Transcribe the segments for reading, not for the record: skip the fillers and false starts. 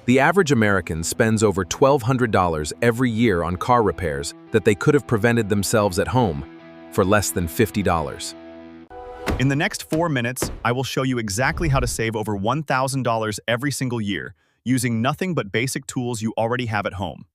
The average American spends over $1,200 every year on car repairs that they could have prevented themselves at home for less than $50. In the next 4 minutes, I will show you exactly how to save over $1,000 every single year using nothing but basic tools you already have at home.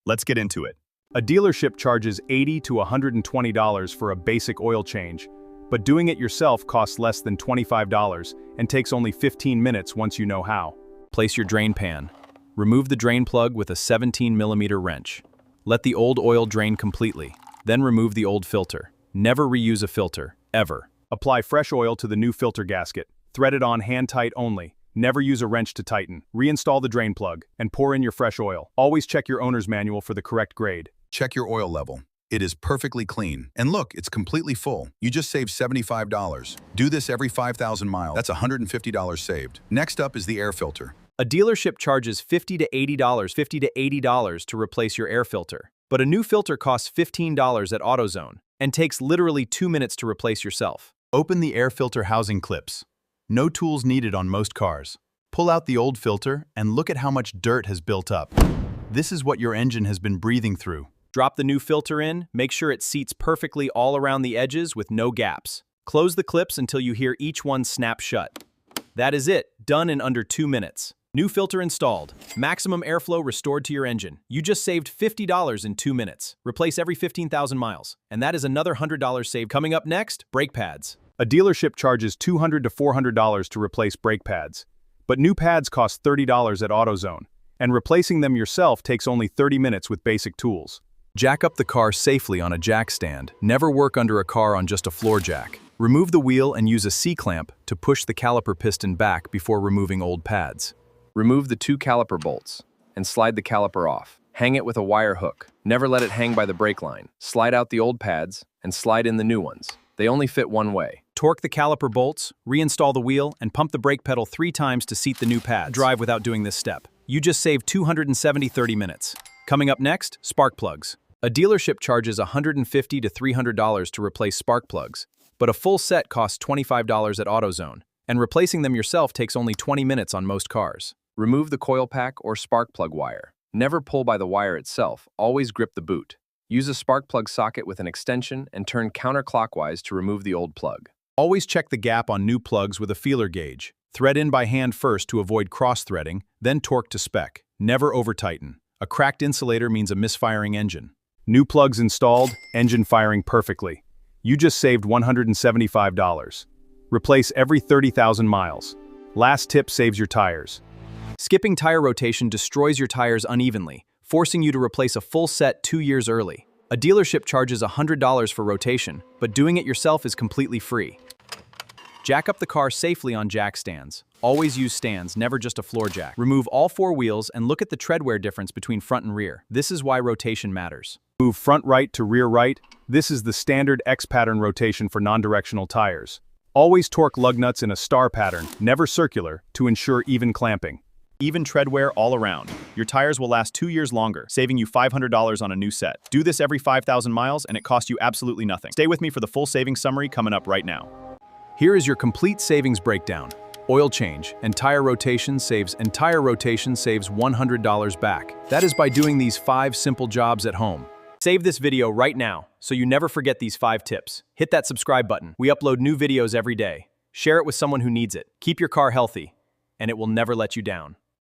Let's get into it. A dealership charges $80 to $120 for a basic oil change, but doing it yourself costs less than $25 and takes only 15 minutes once you know how. Place your drain pan. Remove the drain plug with a 17mm wrench. Let the old oil drain completely, then remove the old filter. Never reuse a filter, ever. Apply fresh oil to the new filter gasket. Thread it on hand tight only. Never use a wrench to tighten. Reinstall the drain plug and pour in your fresh oil. Always check your owner's manual for the correct grade. Check your oil level. It is perfectly clean. And look, it's completely full. You just saved $75. Do this every 5,000 miles. That's $150 saved. Next up is the air filter. A dealership charges $50 to $80 to replace your air filter. But a new filter costs $15 at AutoZone and takes literally 2 minutes to replace yourself. Open the air filter housing clips. No tools needed on most cars. Pull out the old filter and look at how much dirt has built up. This is what your engine has been breathing through. Drop the new filter in, make sure it seats perfectly all around the edges with no gaps. Close the clips until you hear each one snap shut. That is it, done in under 2 minutes. New filter installed. Maximum airflow restored to your engine. You just saved $50 in 2 minutes. Replace every 15,000 miles. And that is another $100 saved. Coming up next, brake pads. A dealership charges $200 to $400 to replace brake pads. But new pads cost $30 at AutoZone. And replacing them yourself takes only 30 minutes with basic tools. Jack up the car safely on a jack stand. Never work under a car on just a floor jack. Remove the wheel and use a C-clamp to push the caliper piston back before removing old pads. Remove the 2 caliper bolts and slide the caliper off. Hang it with a wire hook. Never let it hang by the brake line. Slide out the old pads and slide in the new ones. They only fit one way. Torque the caliper bolts, reinstall the wheel, and pump the brake pedal 3 times to seat the new pads. Drive without doing this step. You just saved 30 minutes. Coming up next, spark plugs. A dealership charges $150 to $300 to replace spark plugs, but a full set costs $25 at AutoZone, and replacing them yourself takes only 20 minutes on most cars. Remove the coil pack or spark plug wire. Never pull by the wire itself, always grip the boot. Use a spark plug socket with an extension and turn counterclockwise to remove the old plug. Always check the gap on new plugs with a feeler gauge. Thread in by hand first to avoid cross-threading, then torque to spec. Never over-tighten. A cracked insulator means a misfiring engine. New plugs installed, engine firing perfectly. You just saved $175. Replace every 30,000 miles. Last tip saves your tires. Skipping tire rotation destroys your tires unevenly, forcing you to replace a full set 2 years early. A dealership charges $100 for rotation, but doing it yourself is completely free. Jack up the car safely on jack stands. Always use stands, never just a floor jack. Remove all 4 wheels and look at the tread wear difference between front and rear. This is why rotation matters. Move front right to rear right. This is the standard X-pattern rotation for non-directional tires. Always torque lug nuts in a star pattern, never circular, to ensure even clamping. Even tread wear all around. Your tires will last 2 years longer, saving you $500 on a new set. Do this every 5,000 miles and it costs you absolutely nothing. Stay with me for the full savings summary coming up right now. Here is your complete savings breakdown. Oil change, entire rotation saves $100 back. That is by doing these 5 simple jobs at home. Save this video right now so you never forget these 5 tips. Hit that subscribe button. We upload new videos every day. Share it with someone who needs it. Keep your car healthy, and it will never let you down.